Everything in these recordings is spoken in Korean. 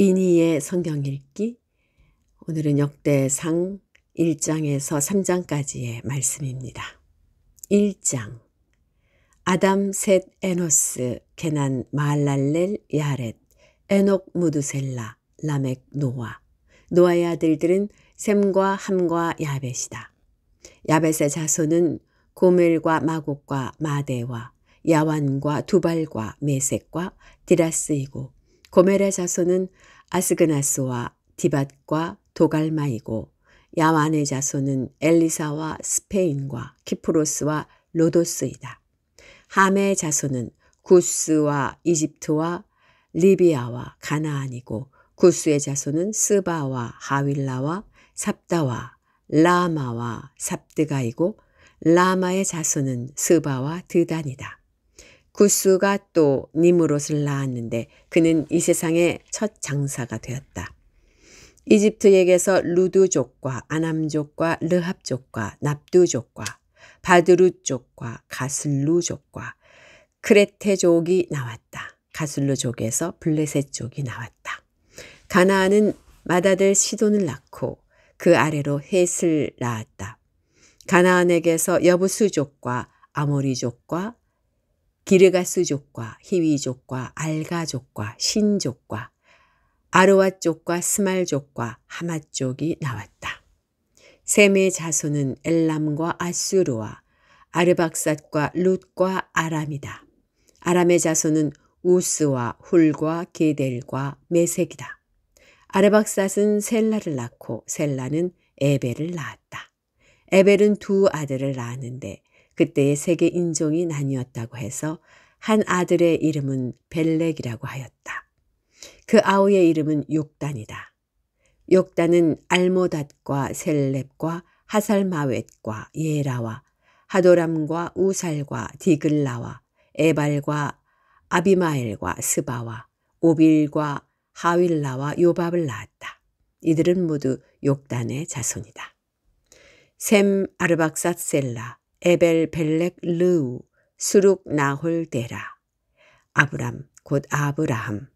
이니의 성경 읽기. 오늘은 역대상 1장에서 3장까지의 말씀입니다. 1장. 아담, 셋, 에노스, 게난, 마할랄렐, 야렛, 에녹, 무드셀라, 라멕, 노아. 노아의 아들들은 셈과 함과 야벳이다. 야벳의 자손은 고멜과 마곡과 마대와 야완과 두발과 메섹과 디라스이고, 고멜의 자손은 아스그나스와 디밧과 도갈마이고, 야완의 자손은 엘리사와 스페인과 키프로스와 로도스이다. 함의 자손은 구스와 이집트와 리비아와 가나안이고, 구스의 자손은 스바와 하윌라와 삽다와 라마와 삽드가이고, 라마의 자손은 스바와 드단이다. 구스가 또 니므롯을 낳았는데 그는 이 세상의 첫 장사가 되었다. 이집트에게서 루드족과 아남족과 르합족과 납두족과 바드루족과 가슬루족과 크레테족이 나왔다. 가슬루족에서 블레셋족이 나왔다. 가나안은 맏아들 시돈을 낳고 그 아래로 헷을 낳았다. 가나안에게서 여부수족과 아모리족과 기르가스족과 히위족과 알가족과 신족과 아르왓족과 스말족과 하맛족이 나왔다. 셈의 자손은 엘람과 아수르와 아르박삿과 룻과 아람이다. 아람의 자손은 우스와 훌과 게델과 메색이다. 아르박삿은 셀라를 낳고 셀라는 에벨을 낳았다. 에벨은 두 아들을 낳았는데 그때의 세계 인종이 나뉘었다고 해서 한 아들의 이름은 벨렉이라고 하였다. 그 아우의 이름은 욕단이다. 욕단은 알모닷과 셀렙과 하살마웻과 예라와 하도람과 우살과 디글라와 에발과 아비마엘과 스바와 오빌과 하윌라와 요밥을 낳았다. 이들은 모두 욕단의 자손이다. 셈, 아르박삿, 셀라, 에벨, 벨렉, 르우, 수룩, 나홀, 데라, 아브람, 곧 아브라함.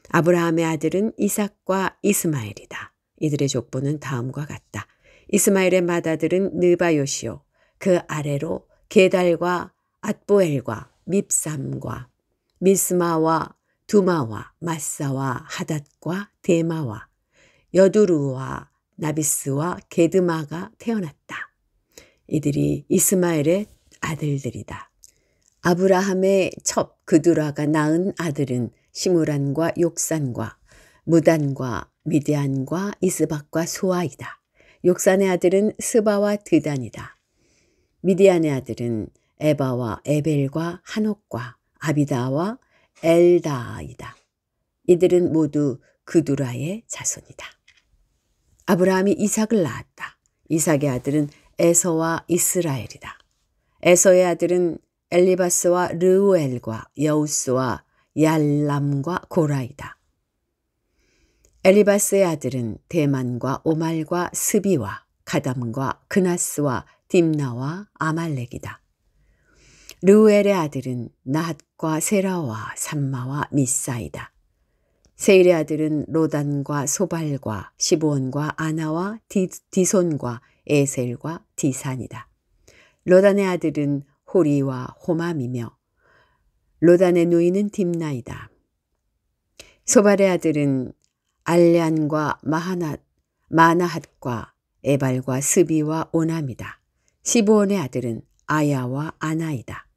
아브라함의 아들은 이삭과 이스마엘이다. 이들의 족보는 다음과 같다. 이스마엘의 맏아들은 느바요시요, 그 아래로 게달과 앗보엘과 밉삼과 미스마와 두마와 마사와 하닷과 데마와 여두루와 나비스와 게드마가 태어났다. 이들이 이스마엘의 아들들이다. 아브라함의 첩 그두라가 낳은 아들은 시므란과 욕산과 무단과 미디안과 이스박과 소아이다. 욕산의 아들은 스바와 드단이다. 미디안의 아들은 에바와 에벨과 한옥과 아비다와 엘다이다. 이들은 모두 그두라의 자손이다. 아브라함이 이삭을 낳았다. 이삭의 아들은 에서와 이스라엘이다. 에서의 아들은 엘리바스와 르우엘과 여우스와 얄람과 고라이다. 엘리바스의 아들은 대만과 오말과 스비와 가담과 그나스와 딥나와 아말렉이다. 르우엘의 아들은 나핫과 세라와 삼마와 미사이다. 세일의 아들은 로단과 소발과 시브온과 아나와 디손과 에셀과 디산이다. 로단의 아들은 호리와 호맘이며 로단의 누이는 딥나이다. 소발의 아들은 알리안과 마나핫과 에발과 스비와 오남이다. 시브온의 아들은 아야와 아나이다.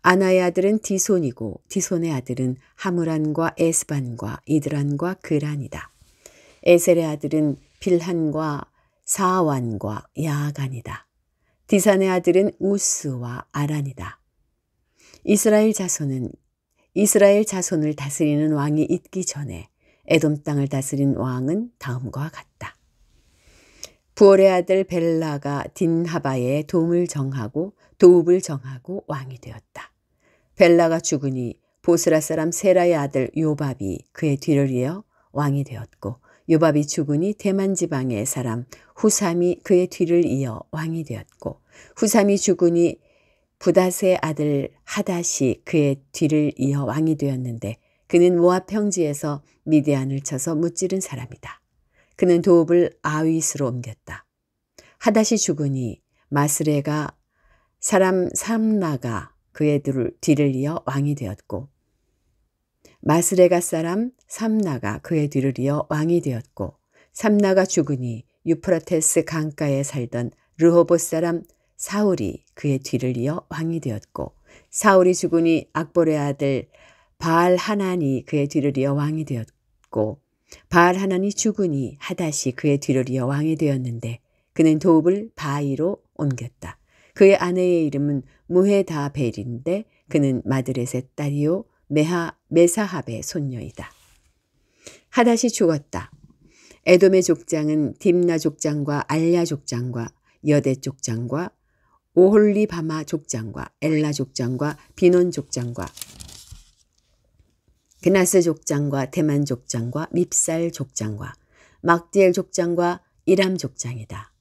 아나의 아들은 디손이고 디손의 아들은 하무란과 에스반과 이드란과 그란이다. 에셀의 아들은 빌한과 사완과 야간이다. 디산의 아들은 우스와 아란이다. 이스라엘 자손을 다스리는 왕이 있기 전에 에돔 땅을 다스린 왕은 다음과 같다. 부올의 아들 벨라가 딘하바의 도읍을 정하고 왕이 되었다. 벨라가 죽으니 보스라 사람 세라의 아들 요밥이 그의 뒤를 이어 왕이 되었고, 요밥이 죽으니 대만 지방의 사람 후삼이 그의 뒤를 이어 왕이 되었고, 후삼이 죽으니 부닷의 아들 하닷이 그의 뒤를 이어 왕이 되었는데 그는 모압 평지에서 미디안을 쳐서 무찌른 사람이다. 그는 도읍을 아윗으로 옮겼다. 하닷이 죽으니 마스레가 사람 삼나가 그의 뒤를 이어 왕이 되었고 마스레가 사람 삼나가 그의 뒤를 이어 왕이 되었고 삼나가 죽으니 유프라테스 강가에 살던 르호봇 사람 사울이 그의 뒤를 이어 왕이 되었고 사울이 죽으니 악볼의 아들 바알 하난이 그의 뒤를 이어 왕이 되었고 바알 하난이 죽으니 하닷이 그의 뒤를 이어 왕이 되었는데 그는 도읍을 바이로 옮겼다. 그의 아내의 이름은 무헤다벨인데 그는 마드렛의 딸이요 메사합의 손녀이다. 하닷이 죽었다. 에돔의 족장은 딥나 족장과 알야 족장과 여대 족장과 오홀리바마 족장과 엘라 족장과 비논 족장과 그나스 족장과 대만 족장과 밉살 족장과 막디엘 족장과 이람 족장이다.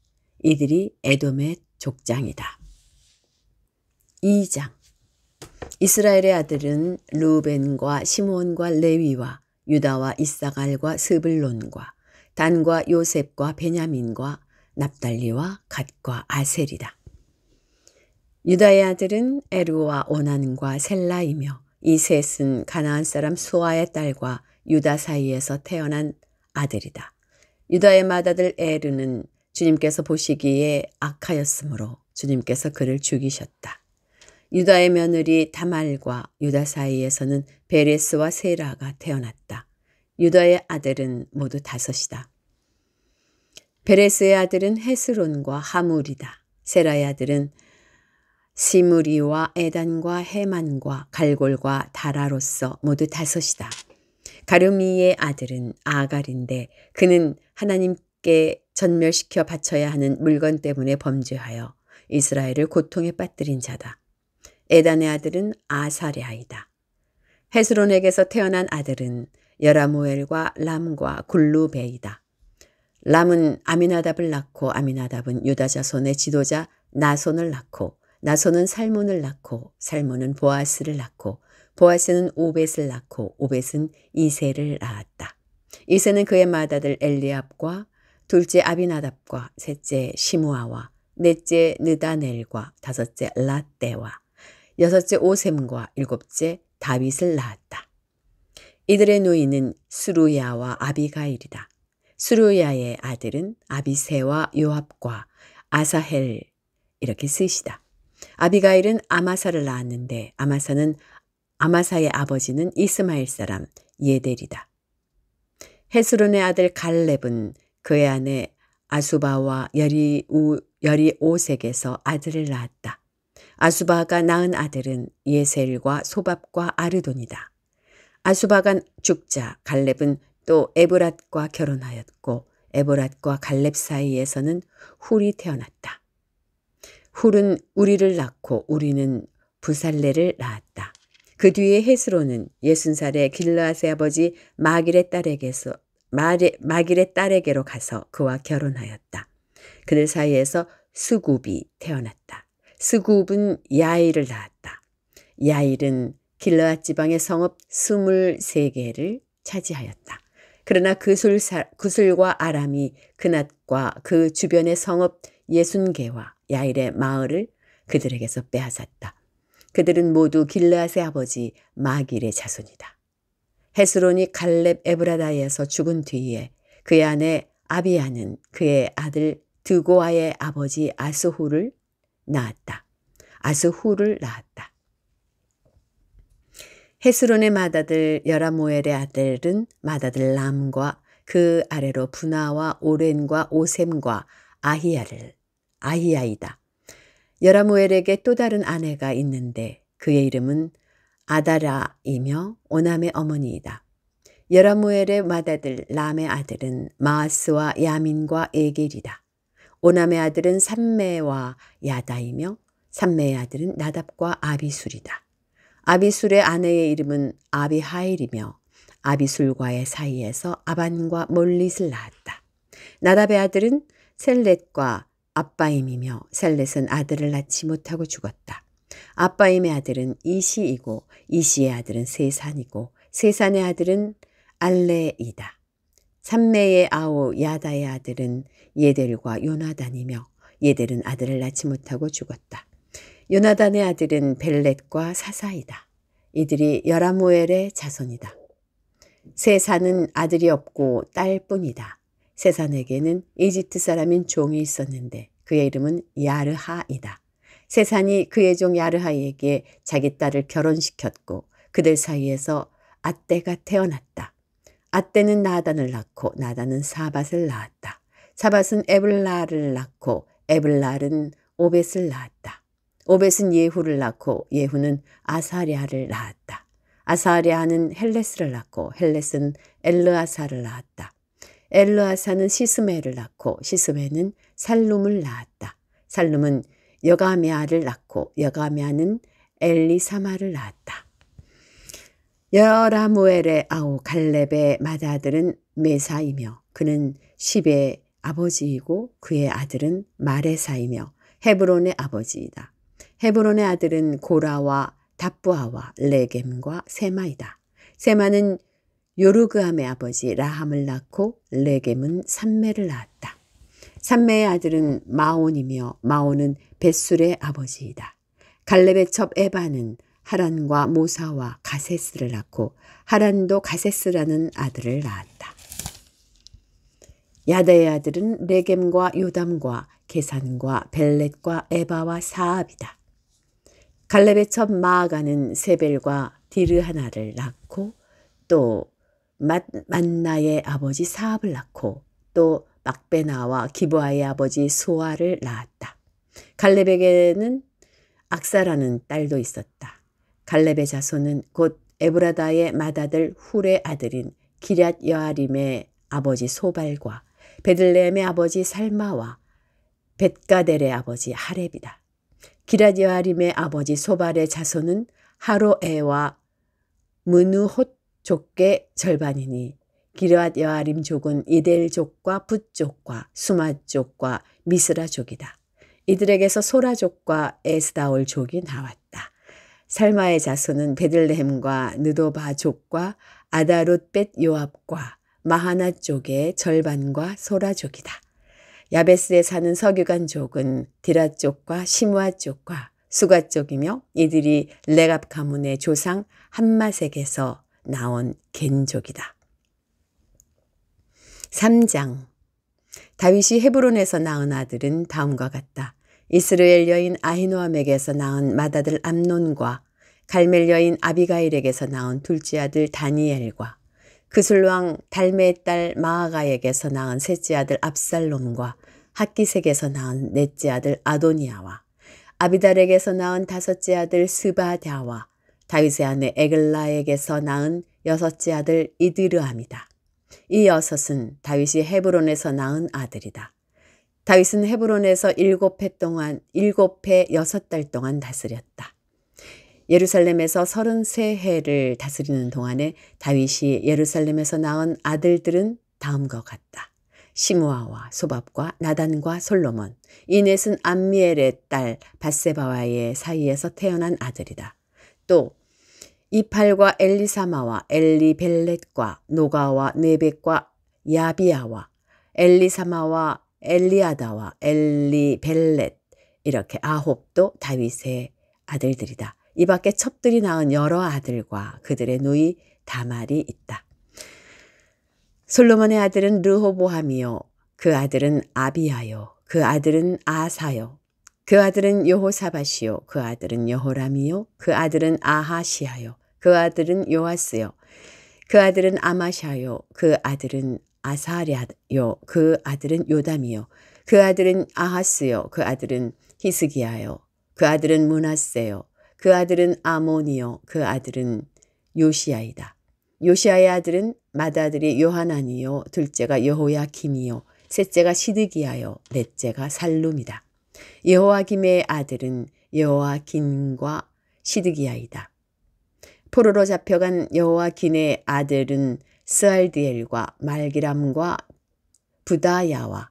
이들이 에돔의 족장이다. 2장 이스라엘의 아들은 루벤과 시므온과 레위와 유다와 이사갈과 스불론과 단과 요셉과 베냐민과 납달리와 갓과 아셀이다. 유다의 아들은 에르와 오난과 셀라이며 이 셋은 가나안 사람 수아의 딸과 유다 사이에서 태어난 아들이다. 유다의 맏아들 에르는 주님께서 보시기에 악하였으므로 주님께서 그를 죽이셨다. 유다의 며느리 다말과 유다 사이에서는 베레스와 세라가 태어났다. 유다의 아들은 모두 5이다. 베레스의 아들은 헤스론과 하물이다. 세라의 아들은 시므리와 에단과 헤만과 갈골과 다라로서 모두 5이다. 가르미의 아들은 아갈인데 그는 하나님께 전멸시켜 바쳐야 하는 물건 때문에 범죄하여 이스라엘을 고통에 빠뜨린 자다. 에단의 아들은 아사랴이다. 헤스론에게서 태어난 아들은 여라모엘과 람과 굴루베이다. 람은 아미나답을 낳고 아미나답은 유다 자손의 지도자 나손을 낳고 나손은 살몬을 낳고 살몬은 보아스를 낳고 보아스는 오벳을 낳고 오벳은 이세를 낳았다. 이세는 그의 맏아들 엘리압과 둘째 아비나답과 셋째 시므아와 넷째 느다넬과 다섯째 라떼와 여섯째 오셈과 일곱째 다윗을 낳았다. 이들의 노인은 수루야와 아비가일이다. 수루야의 아들은 아비새와 요압과 아사헬 이렇게 셋이다. 아비가일은 아마사를 낳았는데 아마사의 아버지는 이스마엘 사람 예델이다. 헤스론의 아들 갈렙은 그의 아내 아수바와 여리오색에서 아들을 낳았다. 아수바가 낳은 아들은 예셀과 소밥과 아르돈이다. 아수바가 죽자 갈렙은 또 에브랏과 결혼하였고 에브랏과 갈렙 사이에서는 훌이 태어났다. 훌은 우리를 낳고 우리는 부살레를 낳았다. 그 뒤에 헤스론은 60살의 길르앗의 아버지 마길의 딸에게로 가서 그와 결혼하였다. 그들 사이에서 스굽이 태어났다. 스굽은 야일을 낳았다. 야일은 길르앗 지방의 성읍 23개를 차지하였다. 그러나 구슬과 아람이 그낫과 그 주변의 성읍 60개와 야일의 마을을 그들에게서 빼앗았다. 그들은 모두 길르앗의 아버지 마길의 자손이다. 헤스론이 갈렙 에브라다에서 죽은 뒤에 그의 아내 아비야는 그의 아들 드고아의 아버지 아스후를 낳았다. 헤스론의 맏아들 여라모엘의 아들은 맏아들 람과 그 아래로 분하와 오렌과 오셈과 아히야이다. 여라모엘에게 또 다른 아내가 있는데 그의 이름은 아다라이며 오남의 어머니이다. 여라모엘의 맏아들 람의 아들은 마아스와 야민과 에겔이다. 오남의 아들은 삼메와 야다이며 삼메의 아들은 나답과 아비술이다. 아비술의 아내의 이름은 아비하일이며 아비술과의 사이에서 아반과 몰릿을 낳았다. 나답의 아들은 셀렛과 아빠임이며 셀렛은 아들을 낳지 못하고 죽었다. 아빠임의 아들은 이시이고 이시의 아들은 세산이고 세산의 아들은 알레이다. 삼매의 아우 야다의 아들은 예델과 요나단이며 예델은 아들을 낳지 못하고 죽었다. 요나단의 아들은 벨렛과 사사이다. 이들이 여라무엘의 자손이다. 세산은 아들이 없고 딸뿐이다. 세산에게는 이집트 사람인 종이 있었는데 그의 이름은 야르하이다. 세산이 그의 종 야르하이에게 자기 딸을 결혼시켰고 그들 사이에서 앗대가 태어났다. 앗대는 나단을 낳고 나단은 사밧을 낳았다. 사밧은 에블라를 낳고 에블랄은 오벳을 낳았다. 오벳은 예후를 낳고 예후는 아사랴를 낳았다. 아사랴는 헬레스를 낳고 헬레스는 엘르아사를 낳았다. 엘르아사는 시스메를 낳고 시스메는 살룸을 낳았다. 살룸은 여가메아를 낳고 여가메아는 엘리사마를 낳았다. 여라무엘의 아우 갈렙의 맏아들은 메사이며 그는 십의 아버지이고 그의 아들은 마레사이며 헤브론의 아버지이다. 헤브론의 아들은 고라와 답부아와 레겜과 세마이다. 세마는 요르그암의 아버지 라함을 낳고 레겜은 삼매를 낳았다. 삼매의 아들은 마온이며 마온은 벳술의 아버지이다. 갈렙의 첩 에바는 하란과 모사와 가세스를 낳고 하란도 가세스라는 아들을 낳았다. 야다의 아들은 레겜과 요담과 게산과 벨렛과 에바와 사압이다. 갈렙의 첩 마아가는 세벨과 디르하나를 낳고 또 만나의 아버지 사압을 낳고 또 막베나와 기브아의 아버지 소아를 낳았다. 갈렙에게는 악사라는 딸도 있었다. 갈렙의 자손은 곧 에브라다의 맏아들 훌의 아들인 기럇 여아림의 아버지 소발과 베들레헴의 아버지 살마와 벳가델의 아버지 하렙이다. 기럇 여아림의 아버지 소발의 자손은 하로에와 무누톳 족의 절반이니 기럇 여아림 족은 이델 족과 붓 족과 수마 족과 미스라 족이다. 이들에게서 소라 족과 에스다올 족이 나왔다. 살마의 자손은 베들레헴과 느도바 족과 아다롯 벳 요압과 마하나 족의 절반과 소라 족이다. 야베스에 사는 서기관 족은 디라 족과 시므아 족과 수가 족이며 이들이 레갑 가문의 조상 함마색에서 나온 겐족이다. 3장 다윗이 헤브론에서 낳은 아들은 다음과 같다. 이스라엘 여인 아히노암에게서 낳은 맏아들 암논과 갈멜 여인 아비가일에게서 낳은 둘째 아들 다니엘과 그술왕 달메의 딸 마아가에게서 낳은 셋째 아들 압살롬과 핫기색에서 낳은 넷째 아들 아도니아와 아비달에게서 낳은 다섯째 아들 스바랴와 다윗의 아내 에글라에게서 낳은 여섯째 아들 이드르암이다. 이 여섯은 다윗이 헤브론에서 낳은 아들이다. 다윗은 헤브론에서 7해 6달 동안 다스렸다. 예루살렘에서 33해를 다스리는 동안에 다윗이 예루살렘에서 낳은 아들들은 다음과 같다. 시므아와 소밥과 나단과 솔로몬. 이 넷은 암미엘의 딸 밧세바와의 사이에서 태어난 아들이다. 또 이팔과 엘리사마와 엘리벨렛과 노가와 네벡과 야비아와 엘리사마와 엘리아다와 엘리벨렛 이렇게 9도 다윗의 아들들이다. 이 밖에 첩들이 낳은 여러 아들과 그들의 누이 다말이 있다. 솔로몬의 아들은 르호보함이요 그 아들은 아비야요 그 아들은 아사요 그 아들은 여호사밧이요 그 아들은 여호람이요 그 아들은 아하시야요 그 아들은 요아스요 그 아들은 아마샤요 그 아들은 아사랴요 그 아들은 요담이요 그 아들은 아하스요 그 아들은 히스기야요 그 아들은 므낫세요 그 아들은 아몬이요 그 아들은 요시야이다. 요시야의 아들은 맏아들이 요하나니요 둘째가 여호야김이요 셋째가 시드기야요 넷째가 살룸이다. 여호야김의 아들은 여호야긴과 시드기야이다. 포로로 잡혀간 여호야긴의 아들은 스알디엘과 말기람과 부다야와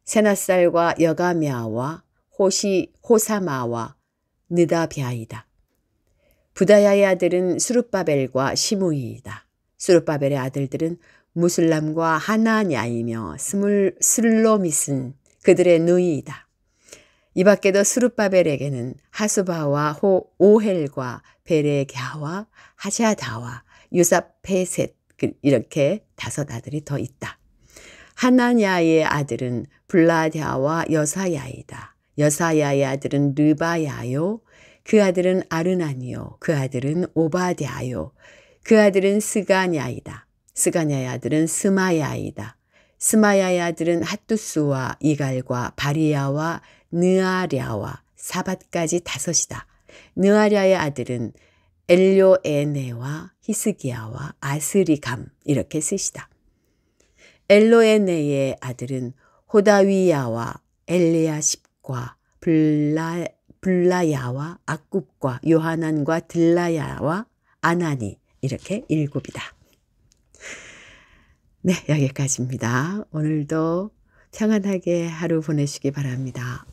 세나살과 여가메아와 호사마와 느다비아이다. 부다야의 아들은 수룹바벨과 시므이이다. 수룹바벨의 아들들은 무슬람과 하나냐이며 슬로밋은 그들의 누이이다. 이 밖에도 수룹바벨에게는 하수바와 오헬과 베레갸와 하샤다와 유사페셋 이렇게 5 아들이 더 있다. 하나냐의 아들은 블라랴와 여사야이다. 여사야의 아들은 르바야요. 그 아들은 아르나니요. 그 아들은 오바댜요. 그 아들은 스가냐이다. 스가냐의 아들은 스마야이다. 스마야의 아들은 핫두스와 이갈과 바리야와 느아랴와 사밧까지 5이다. 느아랴의 아들은 엘료에네와 히스기야와 아스리감 이렇게 쓰시다. 엘로에네의 아들은 호다위야와 엘리야십과 블라야와 악굽과 요하난과 들라야와 아나니 이렇게 7이다. 네, 여기까지입니다. 오늘도 평안하게 하루 보내시기 바랍니다.